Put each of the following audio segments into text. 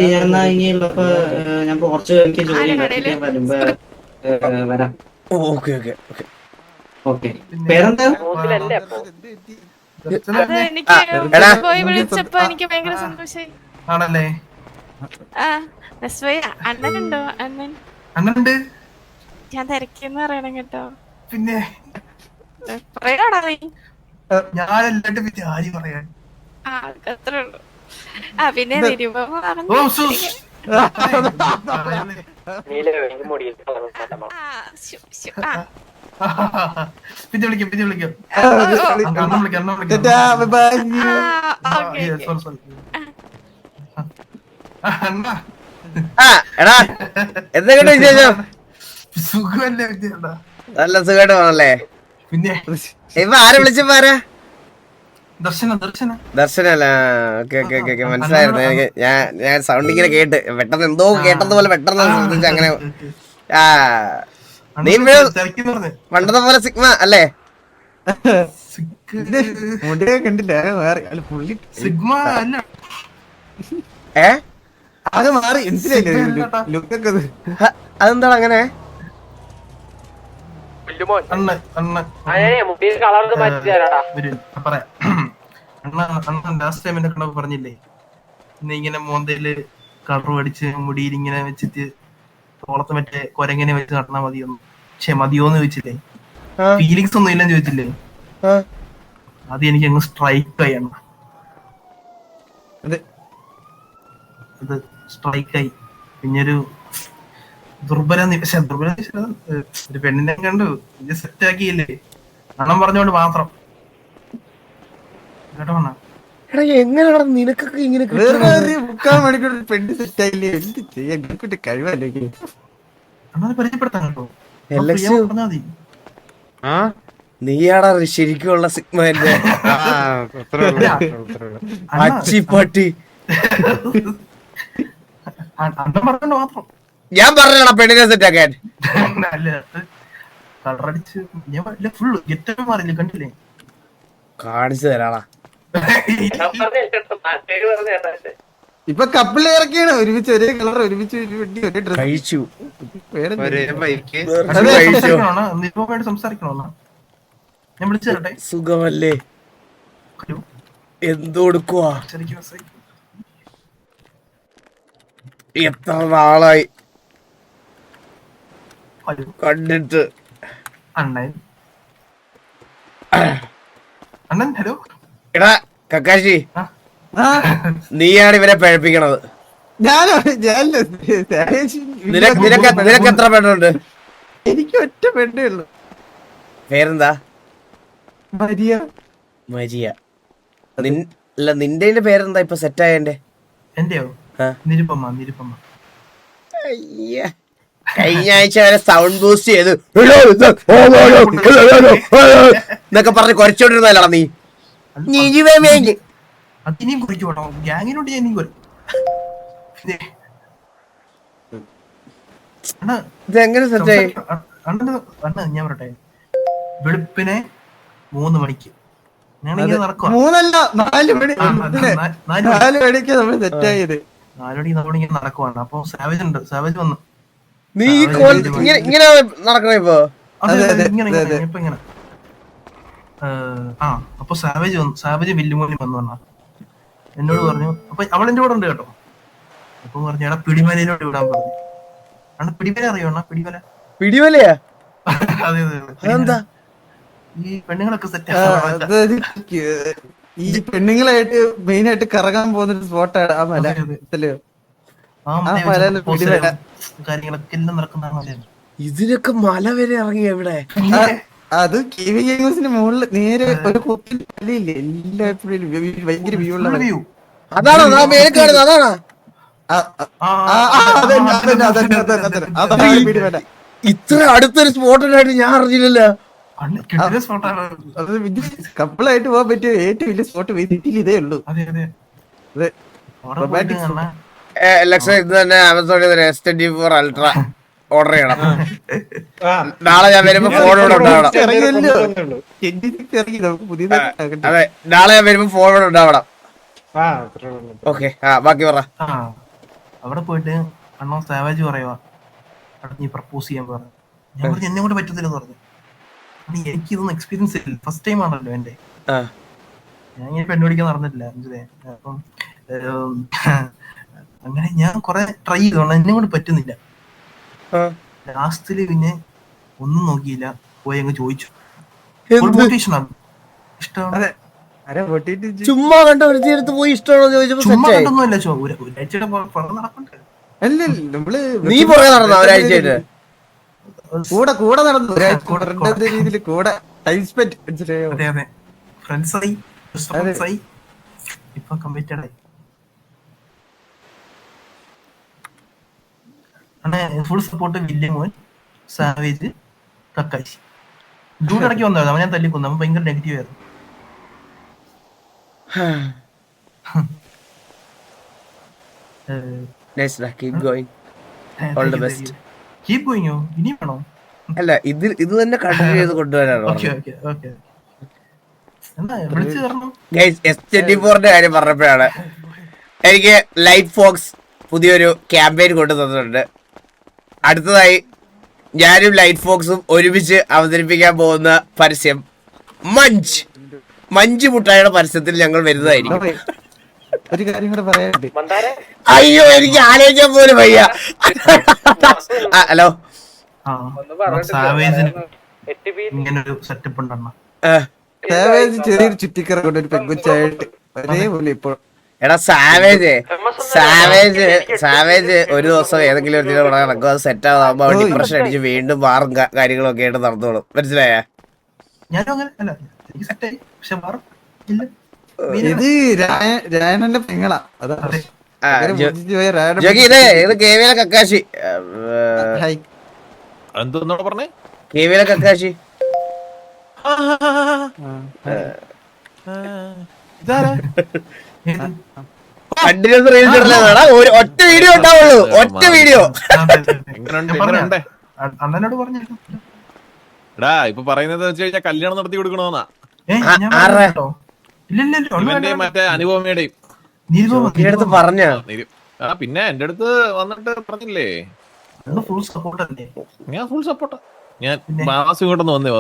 ഞാൻ എന്നാ ഇനിയുള്ളപ്പോ ഞാൻ കുറച്ച് എനിക്ക് ജോലി ഉണ്ട് ഞാൻ വരുമ്പോ വരാം. Okay okay okay. ഓക്കെ, പേരെന്താ? അത് എനിക്ക് എടാ പോയി വിളിച്ചപ്പോ എനിക്ക് ഭയങ്കര സന്തോഷായി. ആണല്ലേ? ആ ബസ്ബോയ് അണ്ണനുണ്ടോ? അണ്ണൻ അണ്ണനുണ്ട്. ഞാൻ തിരക്കിന്ന് പറയണം കേട്ടോ. പിന്നെ പറയാടാ നീ. ഞാനല്ലാണ്ട് പിന്നെ ആര് പറയാൻ? ആ അത്രേ ഉള്ളൂ. ആ പിന്നെ നിരുപമ ഓ പറഞ്ഞു. സൂസ്. പിന്നെ വിളിക്കാം പിന്നെ വിളിക്കാം. അണ്ണൻ വിളിക്കാം അണ്ണൻ വിളിക്കാം. Sorry sorry. അണ്ണ ആ എടാ എന്തൊക്കെയുണ്ട് വിശേഷം? സുഖമല്ലേ വിദ്യണ്ണ? നല്ല സുഖമായിട്ട് പോണല്ലേ? പിന്നെ ഇപ്പൊ ആരെ വിളിച്ചപ്പോ ആരാ? ദർശന ദർശന ദർശനല്ല. ഓക്കെ ഓക്കെ ഓക്കെ ഓക്കെ മനസ്സിലായിരുന്നു എനിക്ക്. ഞാൻ സൗണ്ട് ഇങ്ങനെ കേട്ട് പെട്ടെന്ന് എന്തോ കേട്ടതുപോലെ പെട്ടെന്ന് ശ്രദ്ധിച്ചു അങ്ങനെ. ആ നീ തിരക്കിന്ന് പറഞ്ഞേ. പണ്ടത്തെ പോലെ സിഗ്മ അല്ലേ? മുടിയെ കണ്ടില്ല പുള്ളി സിഗ്മ അല്ല. ഏ അത് മാറി ലുക്കൊക്കെ അതെന്താണ് അങ്ങനെ? അണ്ണ അണ്ണ പറയാം. അണ്ണ അണ്ണ ലാസ്റ്റ് ടൈം എന്നെ കണ്ടപ്പോ പറഞ്ഞില്ലേ ഇന്ന് ഇങ്ങനെ മോന്തയില് കളർ അടിച്ച് മുടിയിൽ ഇങ്ങനെ വെച്ചിട്ട് തോളത്ത് മറ്റേ കൊരങ്ങനെ വെച്ച് നടന്നാ മതിയൊന്നു. മതിയോന്ന് ചോദിച്ചില്ലേ? ഫീലിങ്സ് ഒന്നും ഇല്ലെന്ന് ചോദിച്ചില്ലേ? അത് എനിക്ക് അങ്ങ് സ്ട്രൈക്ക് ആയി അണ്ണ. അത് സ്ട്രൈക്കായി. പിന്നൊരു ദുർബല നിമിഷം ഒരു പെണ്ണിനെ കണ്ടു ഇത് സെറ്റ് ആക്കിയില്ലേ അണ്ണം പറഞ്ഞോണ്ട് മാത്രം കേട്ടോ അണ്ണ. എടാ എങ്ങനെയാണ് നിനക്കൊക്കെ ഇങ്ങനെ വേറെ 3/4 മണിക്കൂർ പെണ്ണ് സെറ്റായില്ലേ? എന്ത് ചെയ്യാൻ കഴിവല്ലേ? അണ്ണനെ പരിചയപ്പെടുത്താൻ കേട്ടോ. പറഞ്ഞാ മതി. നീയാടാ ശരിക്കുള്ള സിഗ്മന്റെ അച്ചിപ്പട്ടി. അണ്ണൻ പറഞ്ഞോണ്ട് മാത്രം. ഞാൻ പറഞ്ഞാ പെണ്ണിനെ സെറ്റാക്കാൻ കളറടിച്ച് ഞാൻ ഫുള്ള് ഗെറ്റപ്പ് മാറിയില്ലേ കണ്ടില്ലേ? കാണിച്ചു തരാടാ. ഇപ്പൊ കപ്പിള് ഇറക്കിയാണ് ഒരുമിച്ച് ഒരേ കളർ ഒരുമിച്ച് ഒരേ ഡ്രസ് കഴിച്ചു സംസാരിക്കണോ? ഞാൻ വിളിച്ചു തരട്ടെ? സുഖമല്ലേ? എന്തൊടുക്കുവാ? എത്ര നാളായി കണ്ടിട്ട്. അണ്ണൻ അണ്ണൻ ഹലോ. എടാ കക്കാശി നീയാണ് ഇവരെ പഴപ്പിക്കണത്. നിനക്ക് എത്ര പെണ്ണുണ്ട്? എനിക്ക് ഒറ്റ പെണ്ണേ ഉള്ളു. പേരെന്താ? മരിയ. മരിയ. അല്ല നിന്റെ പേരെന്താ ഇപ്പൊ സെറ്റായന്റെ? എന്റെയോ? നിരുപമ. നിരുപമ. കഴിഞ്ഞ ആഴ്ച വരെ സൗണ്ട് ബൂസ്റ്റ് ചെയ്ത് എന്നൊക്കെ പറഞ്ഞ് കുറച്ചോണ്ടിരുന്നല്ലടാ നീ. അതിനെയും കുറിക്കോട്ടോ ഗ്യാങ്ങിനോട് ഞാൻ ഇനിയും കുറയും. ഇതെങ്ങനെ സെറ്റായി? അണ്ണ ഞാൻ പറയട്ടെ, വെളുപ്പിനെ 3 മണിക്ക് ഞങ്ങളിങ്ങനെ നടക്കുക. 4 മണി 4 മണിക്ക് നമ്മൾ സെറ്റായത്. 4 മണിക്ക് നമ്മളിങ്ങനെ നടക്കുവാണ്. അപ്പൊ സാവേജ് ഉണ്ട്. സാവേജ് വന്നു. നീ ഇങ്ങനെ നടക്കണ ഇപ്പൊ? ഇപ്പൊ ഇങ്ങനെ അപ്പൊ സാവേജ് വന്നു. സാവേജ് വില്ലുമോനി വന്നു പറഞ്ഞ എന്നോട് പറഞ്ഞു. അപ്പൊ അവൾ എന്റെ കൂടെ ഉണ്ട് കേട്ടോ. അപ്പൊ പറഞ്ഞു എടാ പിടിമലയിലോട്ട് വിടാൻ പറഞ്ഞു. അണ്ണ പിടിമല അറിയോ? അണ്ണ പിടിമല. പിടിവലയാ? അതെ അതെന്താ? ഈ പെണ്ണുങ്ങളൊക്കെ സെറ്റ് ഈ പെണ്ണുങ്ങളായിട്ട് മെയിൻ ആയിട്ട് കറങ്ങാൻ പോകുന്ന സ്പോട്ടാണ് ആ മല. കാര്യങ്ങളൊക്കെ എല്ലാം നടക്കുന്നതാണ്. ഇതിനൊക്കെ മല വരെ ഇറങ്ങി എവിടെ? അത് KVGamersന്റെ മുകളിൽ നേരെ ഒരു കുപ്പിൽ മലയില്ലേ? എല്ലാപ്പോഴും ഭയങ്കര വ്യൂ ഉള്ള വ്യൂ. അതാണോ അതാണോ? ഇത്ര അടുത്തൊരു സ്പോട്ടായിട്ട് ഞാൻ അറിഞ്ഞില്ലല്ലോ. കപ്പിളായിട്ട് പോകാൻ പറ്റിയ ഏറ്റവും വലിയ സ്പോട്ട് സിറ്റിയിൽ ഇതേ ഉള്ളൂ. ലക്ഷം ഇത് തന്നെ ആമസോണിൽ S24 അൾട്രാ ഓർഡർ ചെയ്യണം. നാളെ ഞാൻ വരുമ്പോ ഫോൺ ഇവിടെ ഉണ്ടാവണം. അതെ നാളെ ഞാൻ വരുമ്പോ ഫോൺ ഇവിടെ ഉണ്ടാവണം. ഓക്കെ ബാക്കി പറ. അവിടെ പോയിട്ട് അണ്ണൻ സാവേജ് പറയുവാ നീ പ്രപ്പോസ് ചെയ്യാൻ പറഞ്ഞു. ഞാൻ പറഞ്ഞു എന്നെ കൊണ്ട് പറ്റത്തില്ലെന്ന് പറഞ്ഞു. എനിക്കിതൊന്നും എക്സ്പീരിയൻസ് ഇല്ല, ഫസ്റ്റ് ടൈം ആണല്ലോ എന്റെ. ഞാൻ ഇങ്ങനെ പെണ്ണുപിടിക്കാൻ നടന്നിട്ടില്ല. അപ്പം അങ്ങനെ ഞാൻ കുറെ ട്രൈ ചെയ്തോണ്ട് എന്നെ കൊണ്ട് പറ്റുന്നില്ല. ലാസ്റ്റില് പിന്നെ ഒന്നും നോക്കിയില്ല, പോയി അങ്ങ് ചോദിച്ചു. ഇഷ്ടമാണ്. ചുമ്മാ കണ്ട ഒരു തീരത്ത് പോയി ഇഷ്ടമാണോ ചോദിച്ചപ്പോ ചുമ്മാ കണ്ടൊന്നുമല്ല, ഒരാഴ്ചയുടെ പുറത്ത് നടക്കണ്ടേ. നീ പുറകെ നടന്ന ഒരാഴ്ചയായിട്ട് കൂടെ നടന്നു രീതിയിൽ കൂടെ ടൈം സ്പെൻഡ്. അതെ അതെ, ഫ്രണ്ട്സായി ഇപ്പൊ കംപ്ലീറ്റഡ് ആയി. ഫുൾ സപ്പോർട്ട് വില്യമോൻ, സാവേജ്, കക്കാശി. ഡൂഡ് ഇടയ്ക്ക് വന്നത് അവൻ ഞാൻ തല്ലിക്കൊന്നു, അവൻ ഭയങ്കര നെഗറ്റീവ് ആയിരുന്നു. keep going, all the best. Keep ഗോയിങ്ങോ? ഇനിയും വേണോ? അല്ല ഇത് തന്നെ കണ്ടിന്യൂ ചെയ്ത് കൊണ്ടുവരാനോ? S24ന്റെ കാര്യം പറഞ്ഞപ്പോഴാണ് എനിക്ക് ലൈറ്റ് ഫോക്സ് പുതിയൊരു ക്യാമ്പയിൻ കൊണ്ടു തന്നിട്ടുണ്ട്. അടുത്തതായി ഞാനും ലൈറ്റ് ഫോക്സും ഒരുമിച്ച് അവതരിപ്പിക്കാൻ പോകുന്ന പരസ്യം മഞ്ച് മുട്ടായുടെ പരസ്യത്തിൽ ഞങ്ങൾ വരുന്നതായിരിക്കും. ഒരു കാര്യം കൂടെ പറയാനുണ്ട്. അയ്യോ, എനിക്ക് ആലോചിക്കാൻ പോലും വയ്യ. ഹലോ, ഇങ്ങനൊരു സെറ്റപ്പ് ഉണ്ടെണ്ണ. ചെറിയൊരു ചുറ്റിക്കറ കൊണ്ട് ഒരു പെൺകുച്ചായിട്ട് ഒരേപോലെ ഇപ്പോൾ. എടാ സാവേജ് ഒരു ദിവസം ഏതെങ്കിലും ഒരു ദിനം നടക്കും, അത് സെറ്റ് ആവുമ്പോ ഡിപ്രഷൻ അടിച്ച് വീണ്ടും മാറും കാര്യങ്ങളൊക്കെ ആയിട്ട് നടന്നോളും. മനസ്സിലായ? ഞാനും അങ്ങനെ അല്ല, എനിക്ക് സെറ്റായി, പക്ഷെ മാറും ഇല്ല. ഇത് രായണന്റെ പെങ്ങളാ. അതാ ഇത് കേവിയിലെ കക്കാശി. എന്തോന്നോട് പറഞ്ഞേ? കേവിയിലെ കക്കാശി. കണ്ടിന്യൂസ് റീൽസ് ഇടലാണ്. ഒറ്റ വീഡിയോ ഉണ്ടാവുള്ളൂ, ഒറ്റ വീഡിയോ. അണ്ണനോട് പറഞ്ഞു. എടാ ഇപ്പൊ പറയുന്നത് വെച്ച് കഴിഞ്ഞാൽ കല്യാണം നടത്തി കൊടുക്കണോന്നാ. ഇവന്റെയും മറ്റേ അനുപമയുടെയും അടുത്ത് പറഞ്ഞ. പിന്നെ എന്റെ അടുത്ത് വന്നിട്ട് പറഞ്ഞില്ലേ, ഫുൾ സപ്പോർട്ട് അല്ലേ? ഞാൻ ഫുൾ സപ്പോർട്ടാ. ഞാൻ വാസു ഇങ്ങോട്ടൊന്ന് വന്നേ.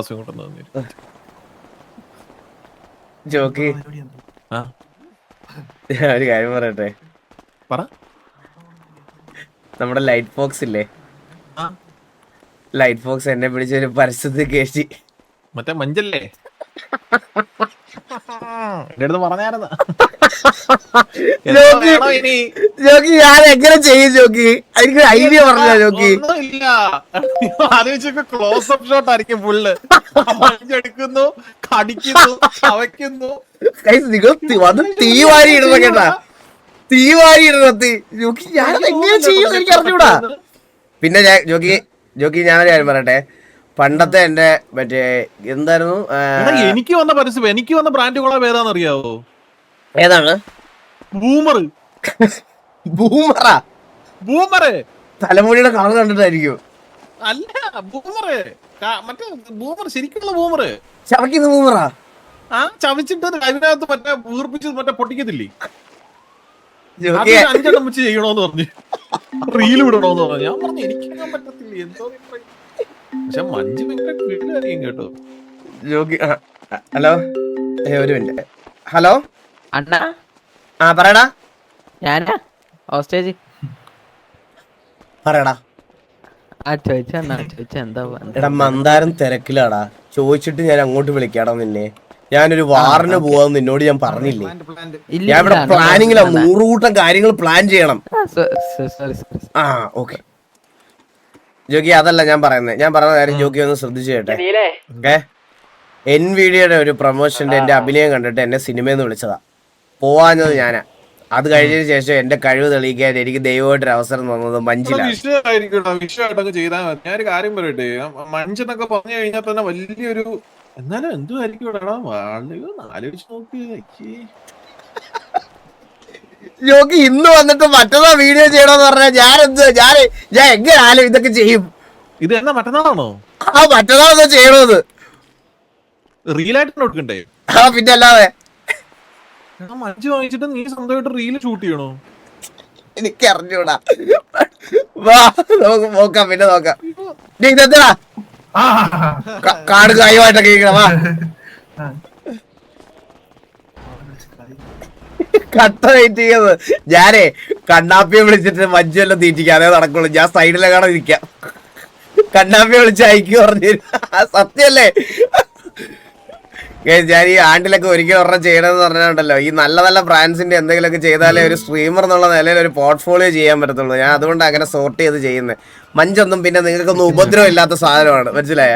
ജോക്കി, ഒരു കാര്യം പറയട്ടെ. പറ. നമ്മുടെ ലൈറ്റ് ഫോക്സ് ഇല്ലേ, ലൈറ്റ് ഫോക്സ് എന്നെ പിടിച്ചൊരു പരസ്യത്തിൽ കേട്ടി. മറ്റേ മഞ്ചല്ലേ എന്റെ അടുത്ത് പറഞ്ഞായിരുന്ന. ജോക്കി ഞാൻ എങ്ങനെ ചെയ്യും ജോക്കി? എനിക്ക് ഐഡിയ പറഞ്ഞോ ജോക്കി? ഇല്ല, ആലോചിച്ചൊക്കെ ക്ലോസ് അപ്പ് ഷോട്ട് ആയിരിക്കും ഫുള്ള്. മഞ്ചെടുക്കുന്നു, കടിക്കുന്നു, ചവയ്ക്കുന്നു. നിങ്ങൾ തീ വാരി ഇടുന്ന കേട്ടാ, തീ വാരി ഇടുന്ന ജോക്കി. ഞാനത് എങ്ങനെ ചെയ്യും എനിക്ക് അറിഞ്ഞൂടാ. പിന്നെ ജോക്കി ഞാനൊരു കാര്യം പറയട്ടെ. പണ്ടത്തെ എന്റെ മറ്റേ എന്തായിരുന്നു, എനിക്ക് വന്ന പരസ്യം, എനിക്ക് വന്ന ബ്രാൻഡ് കൊള്ളാൻ ഏതാണെന്നറിയാവോ? ഏതാണ്? ബൂമർ. ബൂമറ് തലമുടിയുടെ കളർ കണ്ടിട്ടായിരിക്കും. അല്ല, ബൂമറ് മറ്റേ ബൂമർ, ശരിക്കുള്ള ബൂമറ്. ചവയ്ക്കുന്ന ബൂമറാ? ആ, ചവച്ചിട്ട് അതിനകത്ത് മറ്റേ വീർപ്പിച്ച് മറ്റേ പൊട്ടിക്കത്തില്ലേ, 5 വെച്ച് ചെയ്യണോന്ന് പറഞ്ഞു, റീൽ വിടണോന്ന് പറഞ്ഞു. ഞാൻ പറഞ്ഞു എനിക്കറിയാൻ പറ്റത്തില്ല, എന്തോ. പക്ഷെ മഞ്ജു ഭയങ്കര വീട്ടിലറിയും കേട്ടോ. ജോക്കി ഹലോ, ഒരു മിനിറ്റ്. ഹലോ അണ്ണാ. ആ പറയടാ. ഞാനാ ഹോസ്റ്റേജ്. പറയടാ. എന്താ എടാ മന്ദാരം തിരക്കിലാടാ, ചോദിച്ചിട്ട് ഞാൻ അങ്ങോട്ട് വിളിക്കാടാ നിന്നെ. ഞാനൊരു വാറിന് പോവാന്ന് നിന്നോട് ഞാൻ പറഞ്ഞില്ലേ? ഞാൻ ഇവിടെ പ്ലാനിങ്ങിലാ, 100 കൂട്ടം കാര്യങ്ങൾ പ്ലാൻ ചെയ്യണം. ആ ഓക്കെ ജോക്കി, അതല്ല ഞാൻ പറയുന്നത്. ഞാൻ പറഞ്ഞ കാര്യം ജോക്കി ഒന്ന് ശ്രദ്ധിച്ചു കേട്ടെ. NVIDIAയുടെ ഒരു പ്രൊമോഷന്റെ എന്റെ അഭിനയം കണ്ടിട്ട് എന്നെ സിനിമയിൽ നിന്ന് വിളിച്ചതാ. പോവാഞ്ഞത് ഞാനാ. അത് കഴിഞ്ഞതിന് ശേഷം എന്റെ കഴിവ് തെളിയിക്കാൻ എനിക്ക് ദൈവമായിട്ടൊരു അവസരം തന്നത് മഞ്ചിലാണ്. വിഷയമായിട്ടൊക്കെ ചെയ്താൽ മതി. ഞാനൊരു കാര്യം പറയട്ടെ, മഞ്ചെന്നൊക്കെ പറഞ്ഞു കഴിഞ്ഞാൽ തന്നെ വലിയൊരു, എന്നാലും എന്തും ആയിരിക്കും ആലോചിച്ച് നോക്ക്. ജോക്കി ഇന്ന് വന്നിട്ട് മറ്റന്നാ വീഡിയോ ചെയ്യണമെന്ന് പറഞ്ഞാൽ ഞാൻ എങ്ങനെയാലും ഇതൊക്കെ ചെയ്യും. ഇത് എന്നാ മറ്റന്നാളാണോ? ആ മറ്റന്നാളെന്താ ചെയ്യണത്? റീലായിട്ട് കൊടുക്കണ്ടേ? ആ പിന്നെ അല്ലാതെ. മഞ്ജു വാങ്ങിച്ചിട്ട് നീ സ്വന്തമായിട്ട് റീല് ഷൂട്ട് ചെയ്യണോ? എനിക്ക് അറിഞ്ഞൂടാ. വാ നമുക്ക് നോക്കാം, പിന്നെ നോക്കാം. ഇതെന്താ കാട് കായുമായിട്ടൊക്കെ ഇരിക്കണം. വാ കട്ട വെയിറ്റ് ചെയ്യുന്നത്. ഞാനേ കണ്ണാപ്പിയെ വിളിച്ചിട്ട് മഞ്ജു എല്ലാം തീറ്റിക്കാം, അതേ നടക്കുള്ളൂ. ഞാൻ സൈഡിലെങ്ങാണോ ഇരിക്കാം. കണ്ണാപ്പിയെ വിളിച്ച് അയക്കു പറഞ്ഞു. സത്യല്ലേ? ഞാൻ ഈ ആണ്ടിലൊക്കെ ഒരിക്കൽ ഒരെണ്ണം ചെയ്യണമെന്ന് പറഞ്ഞിട്ടുണ്ടല്ലോ, ഈ നല്ല നല്ല ബ്രാൻഡ്സിന്റെ എന്തെങ്കിലുമൊക്കെ ചെയ്താലേ ഒരു സ്ട്രീമർ എന്നുള്ള നിലയിൽ ഒരു പോർട്ട്ഫോളിയോ ചെയ്യാൻ പറ്റത്തുള്ളൂ. ഞാൻ അതുകൊണ്ട് അങ്ങനെ സോർട്ട് ചെയ്ത് ചെയ്യുന്നത്. മഞ്ചൊന്നും പിന്നെ നിങ്ങൾക്കൊന്നും ഉപദ്രവം ഇല്ലാത്ത സാധനമാണ്, മനസ്സിലായ?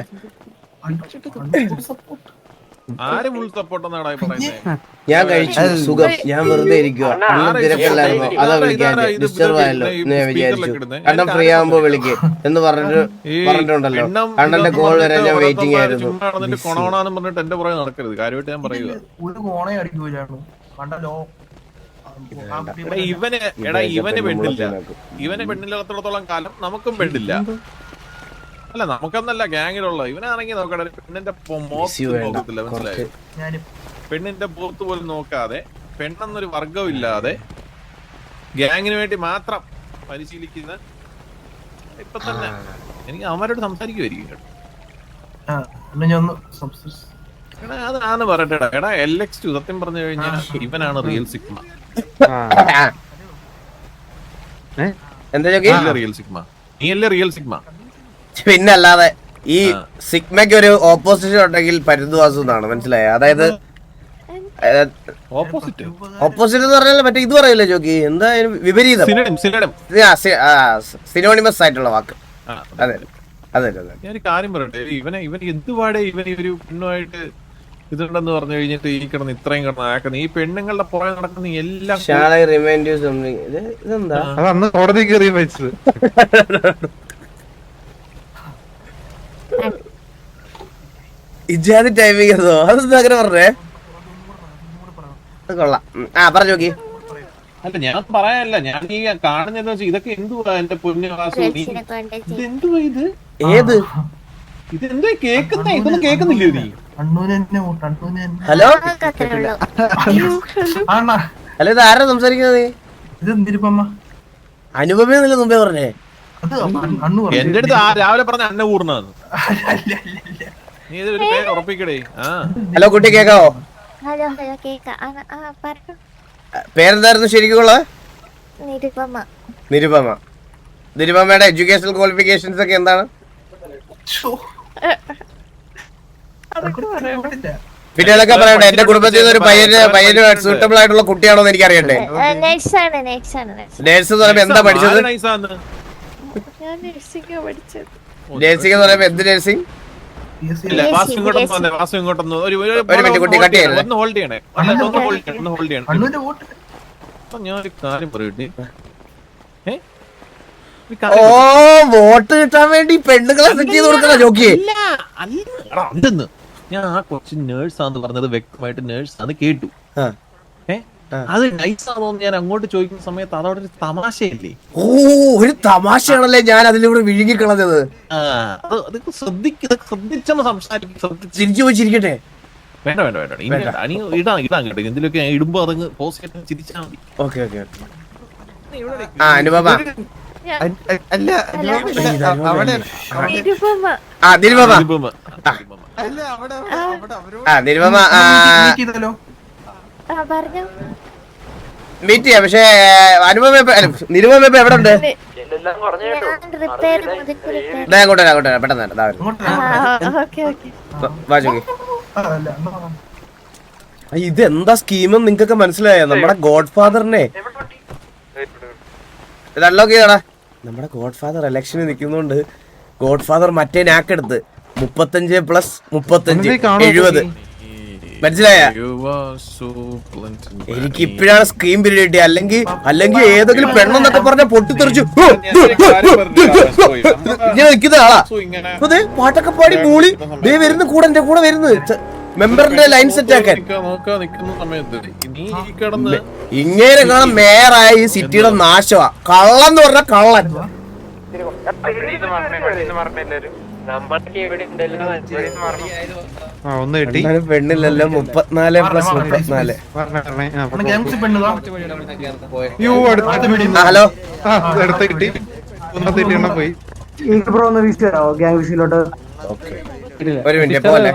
ആര് ഫുൾ സപ്പോർട്ട് എന്നാണ് പറയുന്നത്? ഞാൻ കഴിച്ചു, സുഖം. ഞാൻ വെറുതെ ഇരിക്കുക. തിരക്കില്ലായിരുന്നു, അതാ വിളിക്കാൻ ഡിസ്റ്റർബ് ആയല്ലോ എന്ന് ഞാൻ വിചാരിച്ചു. കണ്ണം ഫ്രീ ആകുമ്പോ വിളിക്ക് എന്ന് പറഞ്ഞിട്ടുണ്ടല്ലോ. കണ്ണന്റെ കോൾ വരെ ഞാൻ വെയിറ്റിംഗ് ആയിരുന്നു. കൊണോണാന്ന് പറഞ്ഞിട്ട് എന്റെ പുറകെ നടക്കരുത്. കാര്യമായിട്ട് ഞാൻ പറയുക, ഇവന് പെണ്ണില്ല. ഇവന് പെണ്ണില്ലാത്തടത്തോളം കാലം നമുക്കും പെണ്ണില്ല. അല്ല നമുക്കെന്നല്ല, ഗ്യാങ്ങിലുള്ള ഇവനാണെങ്കിൽ നോക്കട്ടെ, പെണ്ണിന്റെ നോക്കത്തില്ല, മനസ്സിലായോ? പെണ്ണിന്റെ പോത്ത് പോലും നോക്കാതെ, പെണ്ണെന്നൊരു വർഗം ഇല്ലാതെ ഗ്യാങ്ങിന് വേണ്ടി മാത്രം പരിശീലിക്കുന്ന ഇപ്പൊ തന്നെ എനിക്ക് അവന്മാരോട് സംസാരിക്കുമായിരിക്കും കേട്ടോ. അതാണ് പറയട്ടെടാ. എടാ LX2 സത്യം പറഞ്ഞു കഴിഞ്ഞാൽ ഇവനാണ് റിയൽ സിഗ്മ. എന്താ റിയൽ സിഗ്മ? നീയല്ലേ റിയൽ സിഗ്മ? പിന്നല്ലാതെ ഈ സിഗ്മയ്ക്ക് ഒരു ഓപ്പോസിഷൻ ഉണ്ടെങ്കിൽ പരുന്തുവാസം എന്നാണ്, മനസ്സിലായ? അതായത് ഓപ്പോസിറ്റ് എന്ന് പറഞ്ഞാൽ മറ്റേ ഇത് പറയില്ലേ ജോക്കി, എന്താ വിപരീതം, സിനോണിമസ് ആയിട്ടുള്ള വാക്ക്. അതെ അതെ അതെ. ഞാനൊരു കാര്യം പറയട്ടെ, ഇവൻ എന്തുപാടെ ഇവൻ ഒരു പെണ്ണുമായിട്ട് ഇതുണ്ടെന്ന് പറഞ്ഞു കഴിഞ്ഞിട്ട് ഈ കിടന്ന് ഇത്രയും കിടന്ന് ആക്കുന്ന ഈ പെണ്ണുങ്ങളുടെ പുറകെ നടക്കുന്ന എല്ലാം ഇതെന്താ അന്ന് കോടതി കയറി വെച്ചത്. ഇജാതി ടൈമിങ് അതോ? അതെന്താ അങ്ങനെ പറഞ്ഞേ? കൊള്ളാം. പറഞ്ഞു നോക്കി. അല്ല ഞാൻ പറയാനല്ല, ഞാൻ ഈ കാണുന്നതെന്ന് വെച്ചാൽ ഇതൊക്കെ എന്തുവാ എന്റെ പൊന്നുവാസു? ഇതെന്തുവാ ഇത്? ഏത് ഇതെന്തുവാ കേൾക്കുന്നേ? ഇതൊന്നും കേൾക്കുന്നില്ലേ നീ? ഹലോ ഹലോ, ഇത് ആരാ സംസാരിക്കുന്നത്? അനുപമയെന്നല്ലേ മുമ്പേ പറഞ്ഞേ? എന്റെ അടുത്ത് രാവിലെ പറഞ്ഞ അന്നപൂർണ്ണാന്ന്. നീ ഇതൊരു പേര് ഉറപ്പിക്കടേ. ഹലോ കുട്ടി, കേക്കാവോ? ഹലോ ഹലോ കേക്കാം. പേരെന്തായിരുന്നു ശരിക്കുള്ള? നിരുപമ. നിരുപമയുടെ എഡ്യൂക്കേഷണൽ ക്വാളിഫിക്കേഷൻസ് ഒക്കെ എന്താണ്? പിന്നെ അതൊക്കെ പറയട്ടെ. എന്റെ കുടുംബത്തിൽ നിന്ന് ഒരു പയ്യന് സൂട്ടബിൾ ആയിട്ടുള്ള കുട്ടിയാണോ എന്ന് എനിക്ക് അറിയട്ടെ. നേഴ്സ് എന്ന് പറയുമ്പോ എന്താ പഠിച്ചത്? നേഴ്സിംഗ് എന്ന് പറയുമ്പോ എന്ത് നേഴ്സിംഗ്? ഒരു മിനിറ്റ് കുട്ടി, കട്ട് ചെയ്യരുത്. ഞാനൊരു കാര്യം പറയട്ടെ. ഓ, വോട്ട് കിട്ടാൻ വേണ്ടി പെണ്ണുങ്ങളെ സെറ്റ് ചെയ്ത് കൊടുക്കണ ജോക്കി. അല്ലെന്ന് ഞാൻ ആ കൊച്ചു നേഴ്സാന്ന് പറഞ്ഞത് വ്യക്തമായിട്ട് നേഴ്സാന്ന് കേട്ടു. അത് നൈസാണോന്ന് ഞാൻ അങ്ങോട്ട് ചോദിക്കുന്ന സമയത്ത് അതോടെ ഒരു തമാശയല്ലേ? ഓ, ഒരു തമാശയാണല്ലേ ഞാൻ അതിലൂടെ വിഴുങ്ങിക്കളഞ്ഞത്. ശ്രദ്ധിച്ചൊന്ന് സംസാരിക്കും. ചിരിച്ചു പോയി ചിരിക്കട്ടെ. വേണ്ട വേണ്ട വേണ്ട, ഇടാൻ കേട്ടോ. എന്തിലൊക്കെ ഇടുമ്പോ അതങ്ങ് പോസ്റ്റ് ചിരിച്ചാൽ മതി. Okay okay. അനുപമ അല്ല നിരുപമ മീറ്റ് ചെയ്യാം. പക്ഷേ അനുപമ നിരുപമ ഇപ്പൊ എവിടെ ഉണ്ട്? അങ്ങോട്ട് അങ്ങോട്ട് പെട്ടെന്ന് ഇതെന്താ സ്കീമെന്ന് നിങ്ങക്കൊക്കെ മനസ്സിലായോ? നമ്മുടെ ഗോഡ് ഫാദറിനെ ഇത് അൺലോക്ക് ചെയ്തടാ. നമ്മുടെ ഗോഡ് ഫാദർ ഇലക്ഷന് നിൽക്കുന്നോണ്ട് ഗോഡ് ഫാദർ മറ്റേ നാക്കെടുത്ത് 35+35 70. മനസ്സിലായ? എനിക്ക് ഇപ്പോഴാണ് സ്ക്രീൻ പീരീഡ് കിട്ടിയ. അല്ലെങ്കിൽ ഏതെങ്കിലും പെണ്ണെന്നൊക്കെ പറഞ്ഞ പൊട്ടിത്തെറിച്ചു ഇങ്ങനെ നിൽക്കുന്ന ആളാ. അതെ, പാട്ടൊക്കെ പാടി മൂളി ദേ വരുന്നു, കൂടെ എന്റെ കൂടെ വരുന്നു മെമ്പറിന്റെ ലൈൻ സെറ്റ് ആക്കാൻ. ഇങ്ങനെ കാണാൻ മേയറായ ഈ സിറ്റിയുടെ നാശമാ. കള്ളൻ എന്ന് പറഞ്ഞ കള്ളൻ. ആ ഒന്ന് കിട്ടി. എന്നാലും പെണ്ണില്ലല്ലോ 34 + 34. ഗ്യാങ്സ് പെണ്ണുതാ യോ അടുത്ത ഹലോ ആ അടുത്ത കിട്ടി. ഒന്നാമത്തെ എണ്ണം പോയി. ഒരു മിനിറ്റ് പോലെ